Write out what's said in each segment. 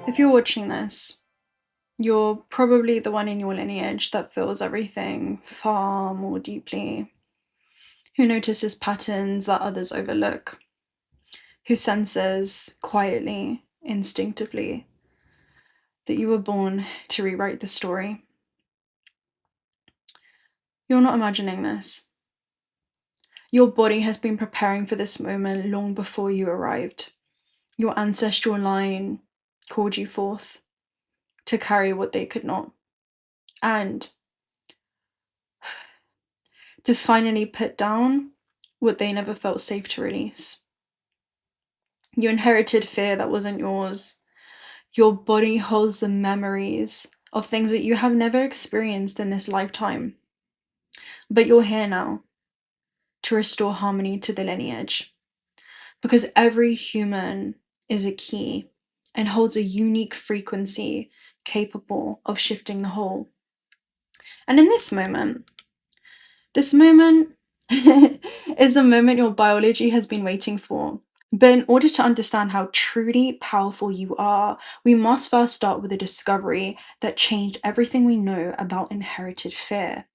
If you're watching this, you're probably the one in your lineage that feels everything far more deeply, who notices patterns that others overlook, who senses quietly, instinctively, that you were born to rewrite the story. You're not imagining this. Your body has been preparing for this moment long before you arrived. Your ancestral line called you forth to carry what they could not, and to finally put down what they never felt safe to release. You inherited fear that wasn't yours. Your body holds the memories of things that you have never experienced in this lifetime. But you're here now to restore harmony to the lineage. Because every human is a key and holds a unique frequency capable of shifting the whole. And in this moment is the moment your biology has been waiting for. But in order to understand how truly powerful you are, we must first start with a discovery that changed everything we know about inherited fear.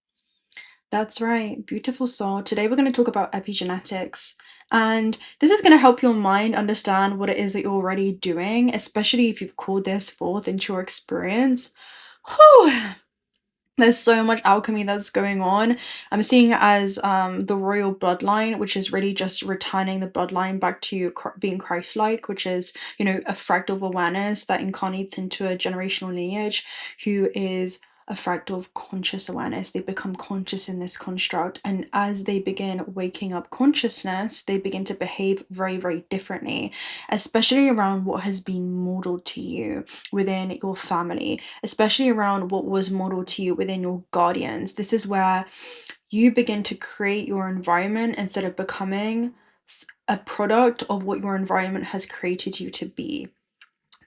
That's right, beautiful soul. Today we're going to talk about epigenetics. And this is going to help your mind understand what it is that you're already doing, especially if you've called this forth into your experience. Whew. There's so much alchemy that's going on. I'm seeing it as the royal bloodline, which is really just returning the bloodline back to being Christ-like, which is, a fractal of awareness that incarnates into a generational lineage who is a fractal of conscious awareness. They become conscious in this construct, and as they begin waking up consciousness, they begin to behave very, very differently, especially around what has been modeled to you within your family, especially around what was modeled to you within your guardians. This is where you begin to create your environment instead of becoming a product of what your environment has created you to be.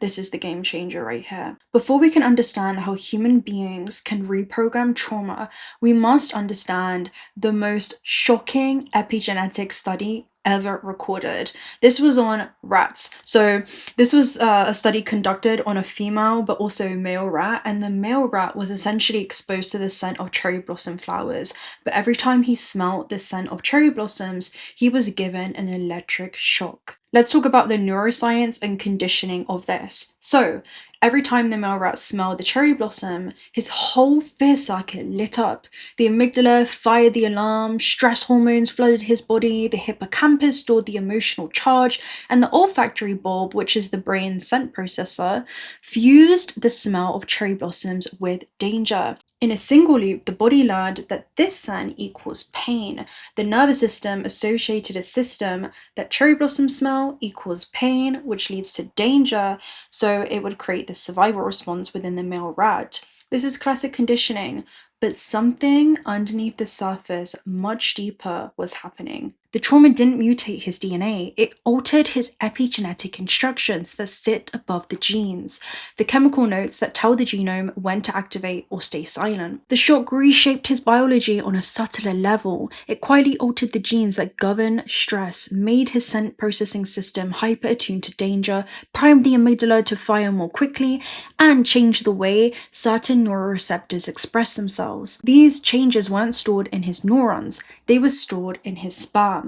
This is the game changer right here. Before we can understand how human beings can reprogram trauma, we must understand the most shocking epigenetic study ever recorded. This was on rats. So this was a study conducted on a female but also male rat, and the male rat was essentially exposed to the scent of cherry blossom flowers. But every time he smelled the scent of cherry blossoms, he was given an electric shock. Let's talk about the neuroscience and conditioning of this. So every time the male rat smelled the cherry blossom, his whole fear circuit lit up. The amygdala fired the alarm, stress hormones flooded his body, the hippocampus stored the emotional charge, and the olfactory bulb, which is the brain's scent processor, fused the smell of cherry blossoms with danger. In a single loop, the body learned that this scent equals pain. The nervous system associated a system that cherry blossom smell equals pain, which leads to danger, so it would create the survival response within the male rat. This is classic conditioning, but something underneath the surface much deeper was happening. The trauma didn't mutate his DNA, it altered his epigenetic instructions that sit above the genes, the chemical notes that tell the genome when to activate or stay silent. The shock reshaped his biology on a subtler level. It quietly altered the genes that govern stress, made his scent processing system hyper-attuned to danger, primed the amygdala to fire more quickly, and changed the way certain neuroreceptors express themselves. These changes weren't stored in his neurons, they were stored in his sperm.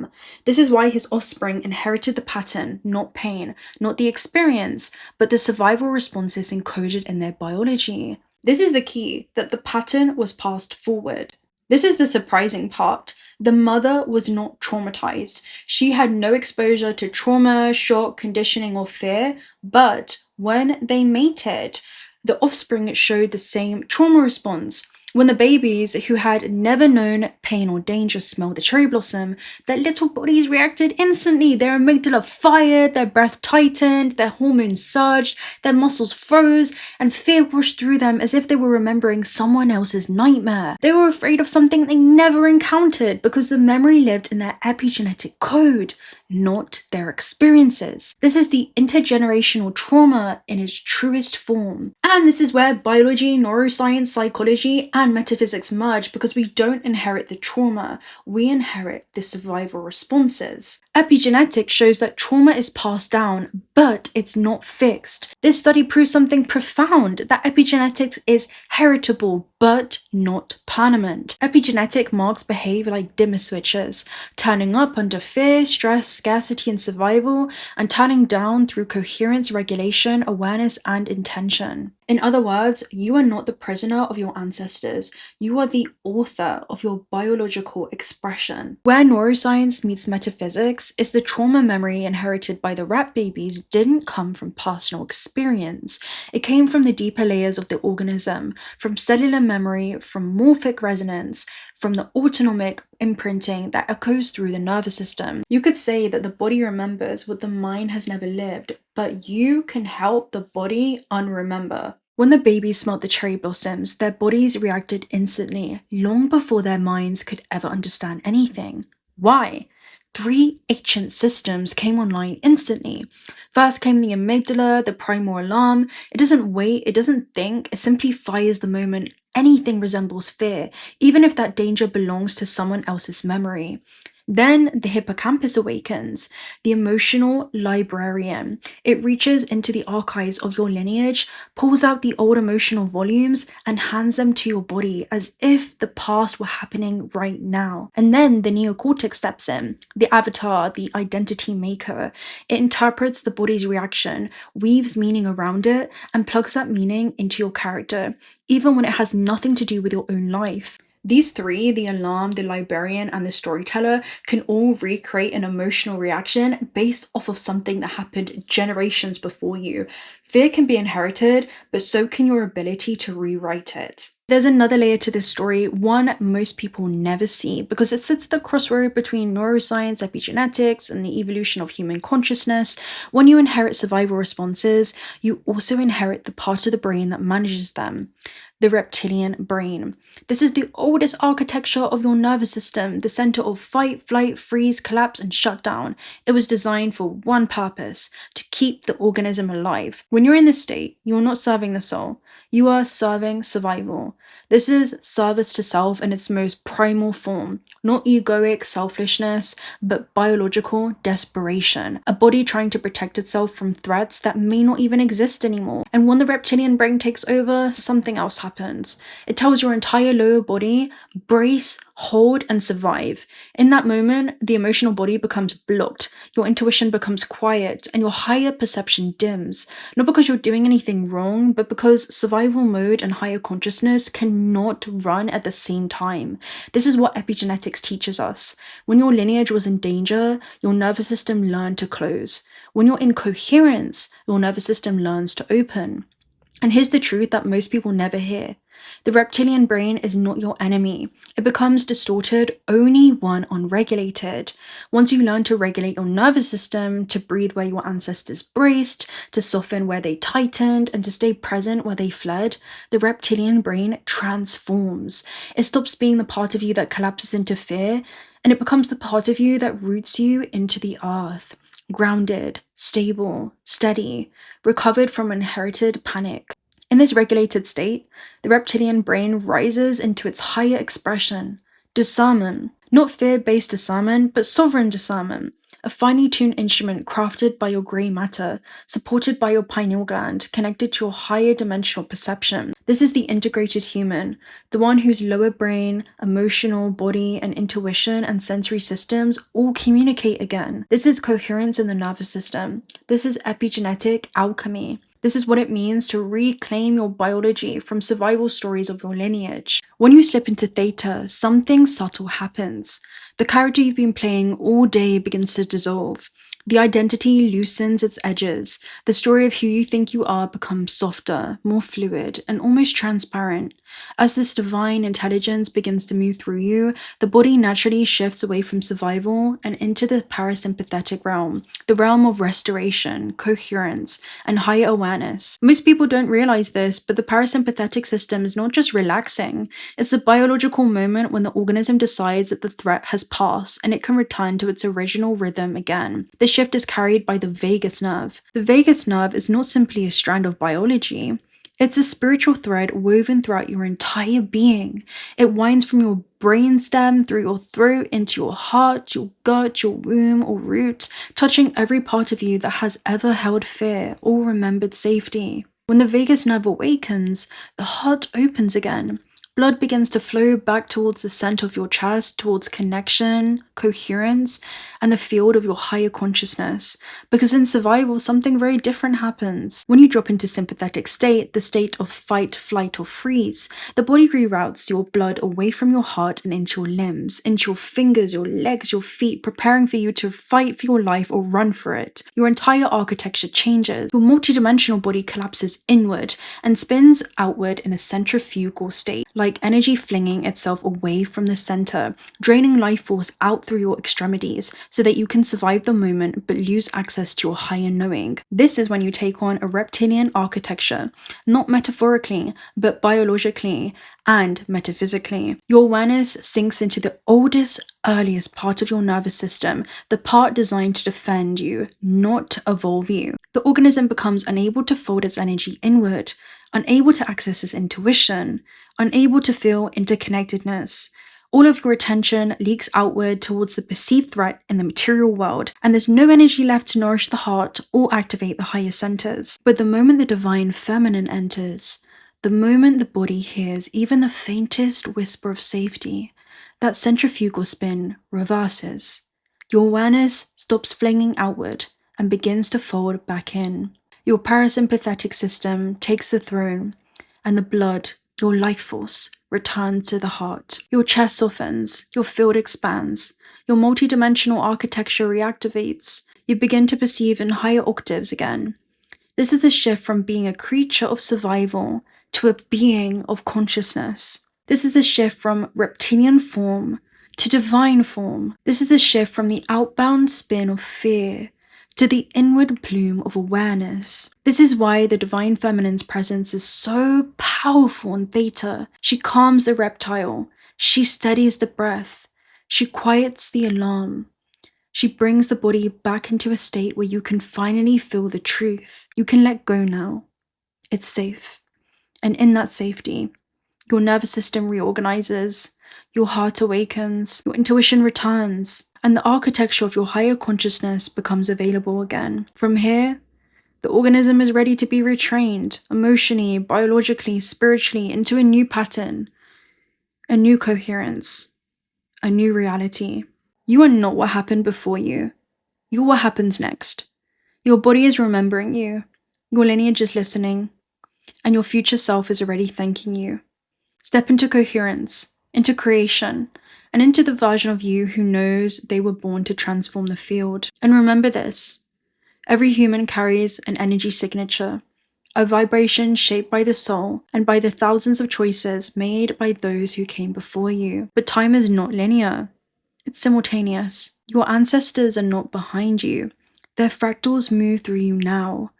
This is why his offspring inherited the pattern, not pain, not the experience, but the survival responses encoded in their biology. This is the key, that the pattern was passed forward. This is the surprising part. The mother was not traumatized. She had no exposure to trauma, shock, conditioning, or fear, but when they mated, the offspring showed the same trauma response. When the babies who had never known pain or danger smelled the cherry blossom, their little bodies reacted instantly. Their amygdala fired, their breath tightened, their hormones surged, their muscles froze, and fear washed through them as if they were remembering someone else's nightmare. They were afraid of something they never encountered because the memory lived in their epigenetic code, not their experiences. This is the intergenerational trauma in its truest form. And this is where biology, neuroscience, psychology, and metaphysics merge, because we don't inherit the trauma, we inherit the survival responses. Epigenetics shows that trauma is passed down, but it's not fixed. This study proves something profound, that epigenetics is heritable, but not permanent. Epigenetic marks behave like dimmer switches, turning up under fear, stress, scarcity, and survival, and turning down through coherence, regulation, awareness, and intention. In other words, you are not the prisoner of your ancestors, you are the author of your biological expression. Where neuroscience meets metaphysics is the trauma memory inherited by the rat babies didn't come from personal experience. It came from the deeper layers of the organism, from cellular memory, from morphic resonance, from the autonomic imprinting that echoes through the nervous system. You could say that the body remembers what the mind has never lived, but you can help the body unremember. When the babies smelt the cherry blossoms, their bodies reacted instantly, long before their minds could ever understand anything. Why? 3 ancient systems came online instantly. First came the amygdala, the primal alarm. It doesn't wait, it doesn't think, it simply fires the moment anything resembles fear, even if that danger belongs to someone else's memory. Then the hippocampus awakens, the emotional librarian. It reaches into the archives of your lineage, pulls out the old emotional volumes, and hands them to your body as if the past were happening right now. And then the neocortex steps in, the avatar, the identity maker. It interprets the body's reaction, weaves meaning around it, and plugs that meaning into your character, even when it has nothing to do with your own life. These 3, the alarm, the librarian, and the storyteller, can all recreate an emotional reaction based off of something that happened generations before you. Fear can be inherited, but so can your ability to rewrite it. There's another layer to this story, one most people never see, because it sits at the crossroad between neuroscience, epigenetics, and the evolution of human consciousness. When you inherit survival responses, you also inherit the part of the brain that manages them. The reptilian brain. This is the oldest architecture of your nervous system, the center of fight, flight, freeze, collapse, and shutdown. It was designed for one purpose, to keep the organism alive. When you're in this state, you're not serving the soul. You are serving survival. This is service to self in its most primal form, not egoic selfishness, but biological desperation. A body trying to protect itself from threats that may not even exist anymore. And when the reptilian brain takes over, something else happens. It tells your entire lower body, brace, hold, and survive. In that moment, the emotional body becomes blocked, your intuition becomes quiet, and your higher perception dims. Not because you're doing anything wrong, but because survival mode and higher consciousness cannot run at the same time. This is what epigenetics teaches us. When your lineage was in danger, your nervous system learned to close. When you're in coherence, your nervous system learns to open. And here's the truth that most people never hear. The reptilian brain is not your enemy. It becomes distorted only when unregulated. Once you learn to regulate your nervous system, to breathe where your ancestors braced, to soften where they tightened, and to stay present where they fled, the reptilian brain transforms. It stops being the part of you that collapses into fear, and it becomes the part of you that roots you into the earth. Grounded, stable, steady, recovered from inherited panic. In this regulated state, the reptilian brain rises into its higher expression, discernment. Not fear-based discernment, but sovereign discernment. A finely tuned instrument crafted by your grey matter, supported by your pineal gland, connected to your higher dimensional perception. This is the integrated human, the one whose lower brain, emotional, body, and intuition and sensory systems all communicate again. This is coherence in the nervous system. This is epigenetic alchemy. This is what it means to reclaim your biology from survival stories of your lineage. When you slip into theta, something subtle happens. The character you've been playing all day begins to dissolve. The identity loosens its edges. The story of who you think you are becomes softer, more fluid, and almost transparent. As this divine intelligence begins to move through you, the body naturally shifts away from survival and into the parasympathetic realm, the realm of restoration, coherence, and higher awareness. Most people don't realize this, but the parasympathetic system is not just relaxing. It's a biological moment when the organism decides that the threat has passed and it can return to its original rhythm again. This shift is carried by the vagus nerve. The vagus nerve is not simply a strand of biology. It's a spiritual thread woven throughout your entire being. It winds from your brainstem through your throat into your heart, your gut, your womb or root, touching every part of you that has ever held fear or remembered safety. When the vagus nerve awakens, the heart opens again. Blood begins to flow back towards the center of your chest, towards connection, coherence, and the field of your higher consciousness. Because in survival, something very different happens. When you drop into sympathetic state, the state of fight, flight, or freeze, the body reroutes your blood away from your heart and into your limbs, into your fingers, your legs, your feet, preparing for you to fight for your life or run for it. Your entire architecture changes. Your multidimensional body collapses inward and spins outward in a centrifugal state, like energy flinging itself away from the center, draining life force out through your extremities so that you can survive the moment but lose access to your higher knowing. This is when you take on a reptilian architecture, not metaphorically, but biologically and metaphysically. Your awareness sinks into the oldest, earliest part of your nervous system, the part designed to defend you, not evolve you. The organism becomes unable to fold its energy inward, unable to access its intuition, unable to feel interconnectedness. All of your attention leaks outward towards the perceived threat in the material world, and there's no energy left to nourish the heart or activate the higher centers. But the moment the divine feminine enters, the moment the body hears even the faintest whisper of safety, that centrifugal spin reverses. Your awareness stops flinging outward and begins to fold back in. Your parasympathetic system takes the throne, and the blood, your life force, returns to the heart. Your chest softens, your field expands, your multidimensional architecture reactivates. You begin to perceive in higher octaves again. This is the shift from being a creature of survival to a being of consciousness. This is the shift from reptilian form to divine form. This is the shift from the outbound spin of fear to the inward plume of awareness. This is why the divine feminine's presence is so powerful in theta. She calms the reptile. She steadies the breath. She quiets the alarm. She brings the body back into a state where you can finally feel the truth. You can let go now. It's safe. And in that safety, your nervous system reorganizes, your heart awakens, your intuition returns, and the architecture of your higher consciousness becomes available again. From here, the organism is ready to be retrained, emotionally, biologically, spiritually, into a new pattern, a new coherence, a new reality. You are not what happened before you. You're what happens next. Your body is remembering you, your lineage is listening, and your future self is already thanking you. Step into coherence, into creation, and into the version of you who knows they were born to transform the field. And remember this, every human carries an energy signature, a vibration shaped by the soul and by the thousands of choices made by those who came before you. But time is not linear, it's simultaneous. Your ancestors are not behind you. Their fractals move through you now,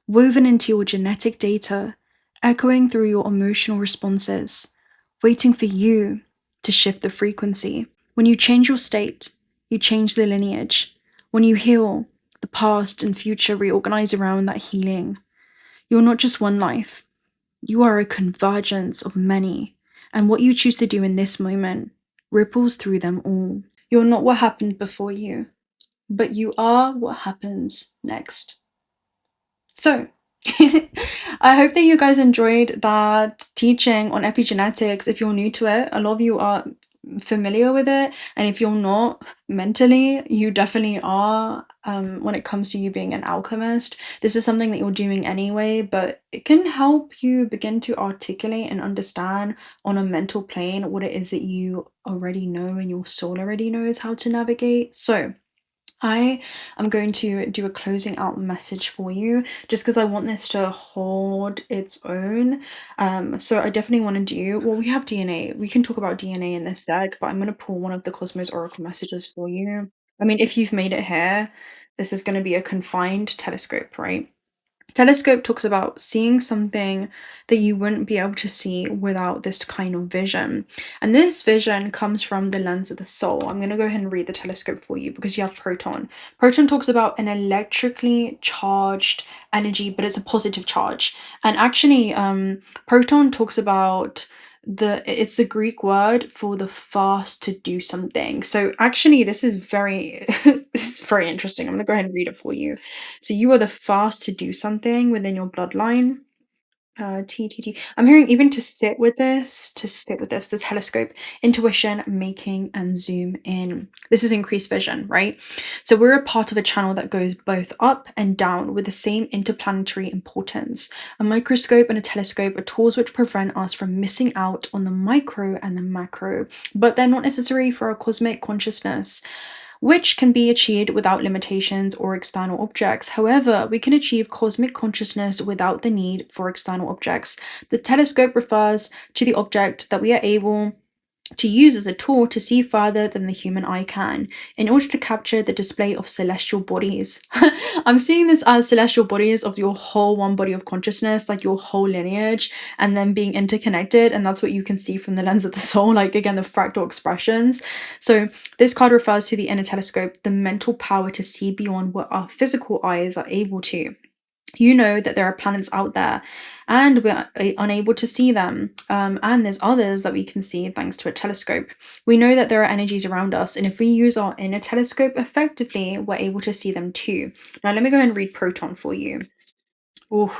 woven into your genetic data, echoing through your emotional responses, waiting for you to shift the frequency. When you change your state, you change the lineage. When you heal, the past and future reorganize around that healing. You're not just one life. You are a convergence of many, and what you choose to do in this moment ripples through them all. You're not what happened before you, but you are what happens next. So, I hope that you guys enjoyed that teaching on epigenetics. If you're new to it, a lot of you are familiar with it, and if you're not, mentally you definitely are. When it comes to you being an alchemist, this is something that you're doing anyway, but it can help you begin to articulate and understand on a mental plane what it is that you already know and your soul already knows how to navigate. So I am going to do a closing out message for you just because I want this to hold its own. So I definitely want to do, well, we have DNA. We can talk about DNA in this deck, but I'm going to pull one of the Cosmos Oracle messages for you. I mean, if you've made it here, this is going to be a confined telescope, right? Telescope talks about seeing something that you wouldn't be able to see without this kind of vision. And this vision comes from the lens of the soul. I'm going to go ahead and read the telescope for you because you have proton. Proton talks about an electrically charged energy, but it's a positive charge. And actually, proton talks about it's the Greek word for the fast to do something. So actually this is very this is very interesting. I'm gonna go ahead and read it for you. So you are the fast to do something within your bloodline. TTT. I'm hearing even to sit with this, the telescope, intuition, making, and zoom in. This is increased vision, right? So we're a part of a channel that goes both up and down with the same interplanetary importance. A microscope and a telescope are tools which prevent us from missing out on the micro and the macro, but they're not necessary for our cosmic consciousness, which can be achieved without limitations or external objects. However, we can achieve cosmic consciousness without the need for external objects. The telescope refers to the object that we are able to use as a tool to see further than the human eye can, in order to capture the display of celestial bodies. I'm seeing this as celestial bodies of your whole one body of consciousness, like your whole lineage, and then being interconnected, and that's what you can see from the lens of the soul, like again, the fractal expressions. So this card refers to the inner telescope, the mental power to see beyond what our physical eyes are able to. You know that there are planets out there and we're unable to see them, and there's others that we can see thanks to a telescope. We know that there are energies around us, and if we use our inner telescope effectively, we're able to see them too. Now let me go ahead and read proton for you. Ooh,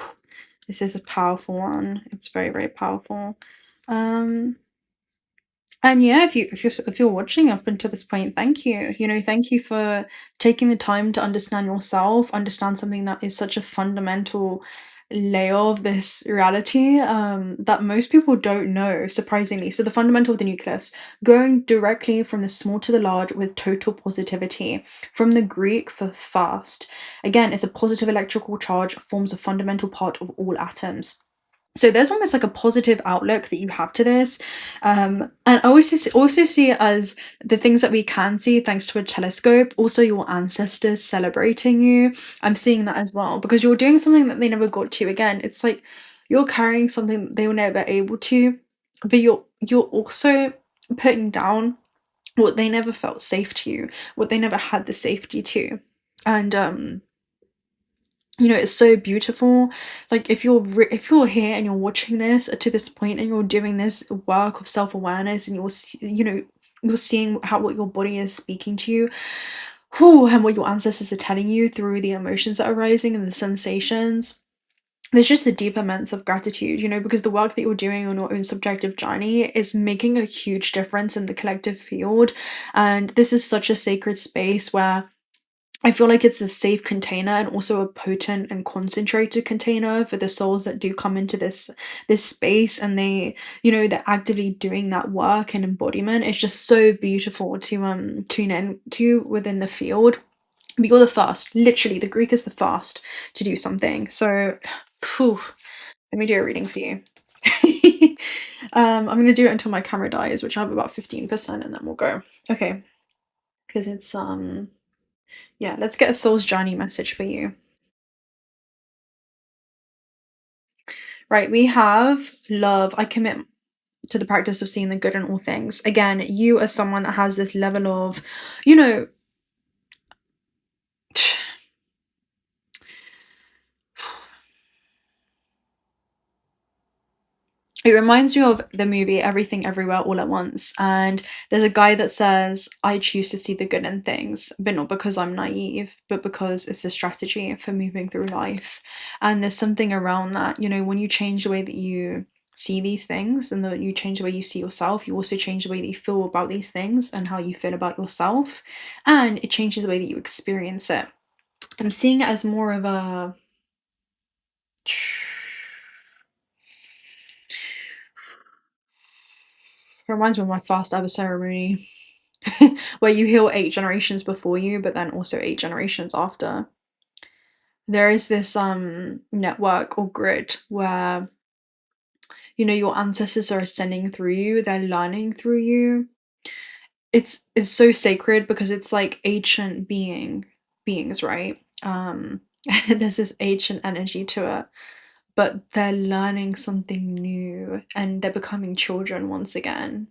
this is a powerful one. It's very, very powerful. And yeah, if you're watching up until this point, thank you. You know, thank you for taking the time to understand yourself, understand something that is such a fundamental layer of this reality, that most people don't know, surprisingly. So the fundamental of the nucleus, going directly from the small to the large with total positivity, from the Greek for fast. Again, it's a positive electrical charge, forms a fundamental part of all atoms. So there's almost like a positive outlook that you have to this, and I also see it as the things that we can see thanks to a telescope, also your ancestors celebrating you. I'm seeing that as well, because you're doing something that they never got to. Again, it's like you're carrying something that they were never able to, but you're also putting down what they never felt safe to you, what they never had the safety to. And you know, it's so beautiful. Like if you're here and you're watching this to this point and you're doing this work of self-awareness, and you're seeing what your body is speaking to you, and what your ancestors are telling you through the emotions that are rising and the sensations, there's just a deep immense of gratitude, you know, because the work that you're doing on your own subjective journey is making a huge difference in the collective field. And this is such a sacred space where I feel like it's a safe container, and also a potent and concentrated container for the souls that do come into this space, and they're actively doing that work and embodiment. It's just so beautiful to tune in to within the field. But you're the first, literally, the Greek is the first to do something. So let me do a reading for you. I'm gonna do it until my camera dies, which I have about 15%, and then we'll go. Okay. Because it's yeah, let's get a soul's journey message for you. Right, we have love. I commit to the practice of seeing the good in all things. Again, you are someone that has this level of, you know, it reminds me of the movie Everything Everywhere All at Once, and there's a guy that says, I choose to see the good in things, but not because I'm naive, but because it's a strategy for moving through life. And there's something around that, you know, when you change the way that you see these things, and then you change the way you see yourself, you also change the way that you feel about these things and how you feel about yourself, and it changes the way that you experience it. I'm seeing it as more of a It reminds me of my first ever ceremony, where you heal 8 generations before you, but then also 8 generations after. There is this network or grid where, you know, your ancestors are ascending through you, they're learning through you. It's so sacred because it's like ancient beings, right? There's this ancient energy to it, but they're learning something new and they're becoming children once again.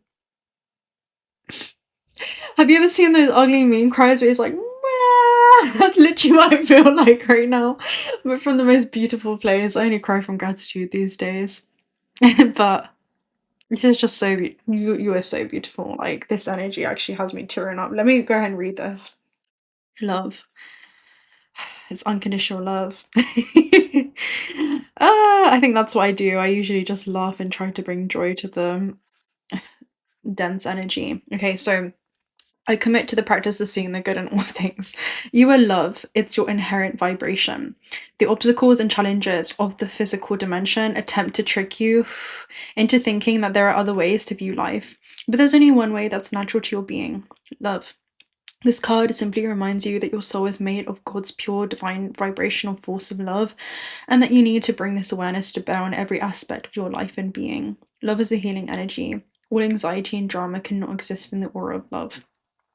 Have you ever seen those ugly meme cries where it's like, "Meow"? That's literally what I feel like right now, but from the most beautiful place. I only cry from gratitude these days. But this is just so you are so beautiful. Like, this energy actually has me tearing up. Let me go ahead and read this. Love. It's unconditional love. I think that's what I do. I usually just laugh and try to bring joy to the dense energy. Okay, so I commit to the practice of seeing the good in all things. You are love, it's your inherent vibration. The obstacles and challenges of the physical dimension attempt to trick you into thinking that there are other ways to view life. But there's only one way that's natural to your being: love. This card simply reminds you that your soul is made of God's pure, divine, vibrational force of love, and that you need to bring this awareness to bear on every aspect of your life and being. Love is a healing energy. All anxiety and drama cannot exist in the aura of love.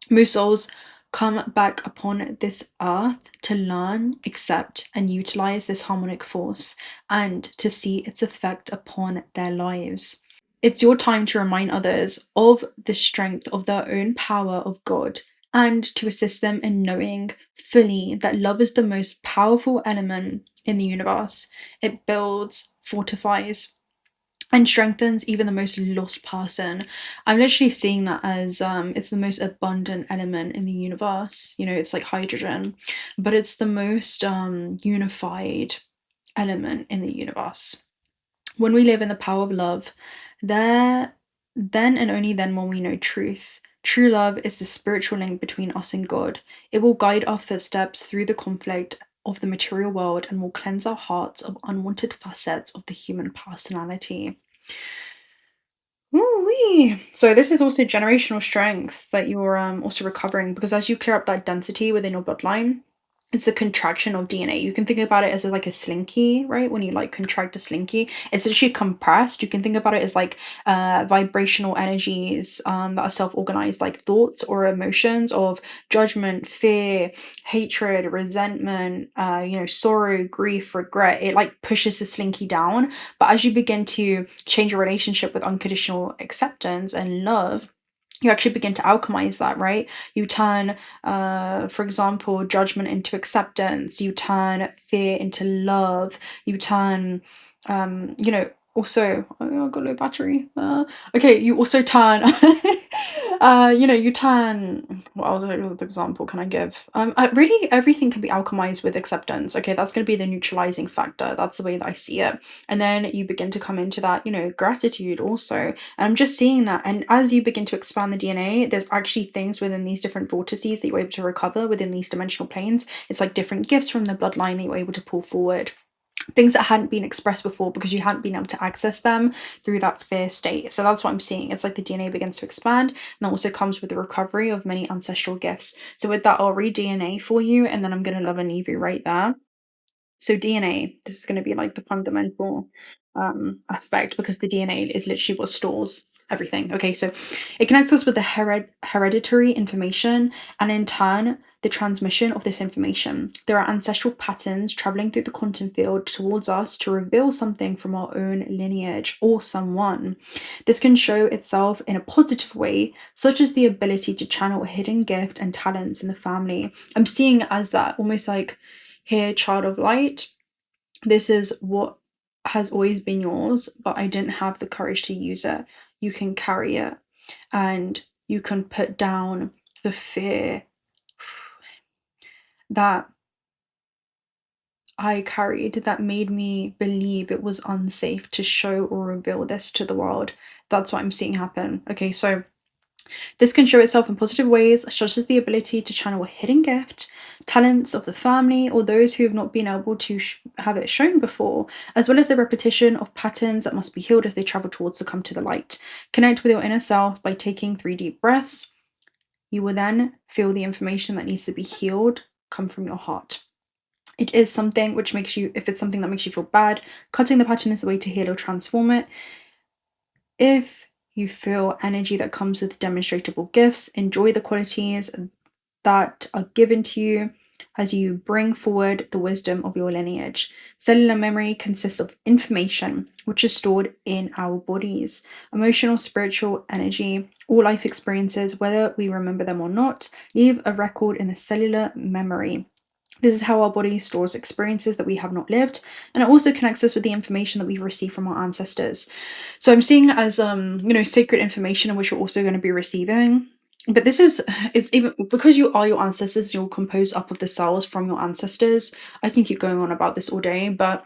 Most souls come back upon this earth to learn, accept, and utilize this harmonic force, and to see its effect upon their lives. It's your time to remind others of the strength of their own power of God, and to assist them in knowing fully that love is the most powerful element in the universe. It builds, fortifies, and strengthens even the most lost person. I'm literally seeing that as it's the most abundant element in the universe. You know, it's like hydrogen, but it's the most unified element in the universe. When we live in the power of love, then and only then will we know truth. True love is the spiritual link between us and God. It will guide our footsteps through the conflict of the material world and will cleanse our hearts of unwanted facets of the human personality. Ooh-wee. So this is also generational strengths that you're also recovering, because as you clear up that density within your bloodline, it's a contraction of DNA. You can think about it as like a slinky, right? When you like contract a slinky, it's actually compressed. You can think about it as like vibrational energies that are self-organized, like thoughts or emotions of judgment, fear, hatred, resentment, sorrow, grief, regret. It like pushes the slinky down. But as you begin to change your relationship with unconditional acceptance and love, you actually begin to alchemize that, right? You turn, for example, judgment into acceptance. You turn fear into love. You turn, also, oh, I got low battery. Okay, you also turn, you turn. What other example can I give? Really, everything can be alchemized with acceptance. Okay, that's going to be the neutralizing factor. That's the way that I see it. And then you begin to come into that, gratitude also. And I'm just seeing that. And as you begin to expand the DNA, there's actually things within these different vortices that you're able to recover within these dimensional planes. It's like different gifts from the bloodline that you're able to pull forward. Things that hadn't been expressed before because you hadn't been able to access them through that fear state. So that's what I'm seeing. It's like the DNA begins to expand, and that also comes with the recovery of many ancestral gifts. So with that, I'll read DNA for you, and then I'm going to love and leave you right there. So DNA, this is going to be like the fundamental aspect, because the DNA is literally what stores everything. Okay, so it connects us with the hereditary information, and in turn the transmission of this information. There are ancestral patterns traveling through the quantum field towards us to reveal something from our own lineage or someone. This can show itself in a positive way, such as the ability to channel a hidden gift and talents in the family. I'm seeing it as that, almost like, here, child of light, this is what has always been yours, but I didn't have the courage to use it. You can carry it, and you can put down the fear that I carried that made me believe it was unsafe to show or reveal this to the world. That's what I'm seeing happen. Okay, so this can show itself in positive ways, such as the ability to channel a hidden gift, talents of the family, or those who have not been able to have it shown before, as well as the repetition of patterns that must be healed as they travel towards the come to the light. Connect with your inner self by taking 3 deep breaths. You will then feel the information that needs to be healed come from your heart. It is something which makes you, if it's something that makes you feel bad, cutting the pattern is the way to heal or transform it. If you feel energy that comes with demonstrable gifts, enjoy the qualities that are given to you. as you bring forward the wisdom of your lineage. Cellular memory consists of information which is stored in our bodies, emotional, spiritual energy. All life experiences, whether we remember them or not, leave a record in the cellular memory. This is how our body stores experiences that we have not lived, and it also connects us with the information that we've received from our ancestors. So I'm seeing it as sacred information in which you're also going to be receiving. But it's even because you are your ancestors, you're composed up of the cells from your ancestors. I can keep going on about this all day, but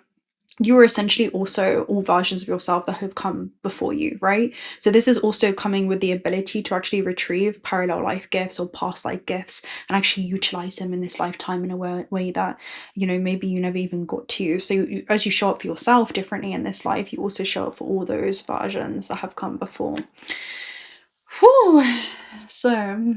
you are essentially also all versions of yourself that have come before you, right? So this is also coming with the ability to actually retrieve parallel life gifts or past life gifts and actually utilize them in this lifetime in a way that, maybe you never even got to. So as you show up for yourself differently in this life, you also show up for all those versions that have come before. Whew. So,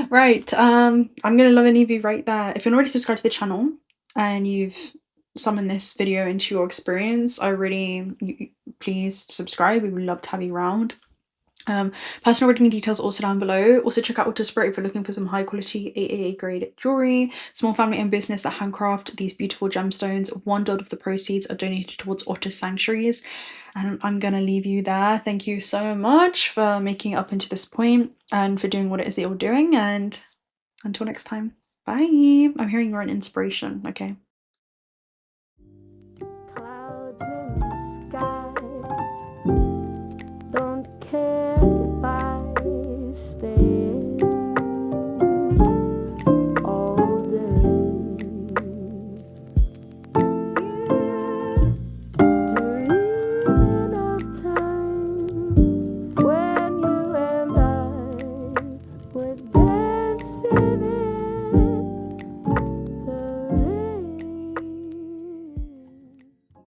right. I'm gonna love and leave you right there. If you're not already subscribed to the channel and you've summoned this video into your experience, please subscribe. We would love to have you around. Personal reading details also down below. Also check out Spirit if you're looking for some high quality AAA grade jewelry. Small family owned business that handcraft these beautiful gemstones. $1 of the proceeds are donated towards otter sanctuaries. And I'm gonna leave you there. Thank you so much for making it up into this point and for doing what it is that you're doing. And until next time, bye. I'm hearing you're an inspiration. Okay.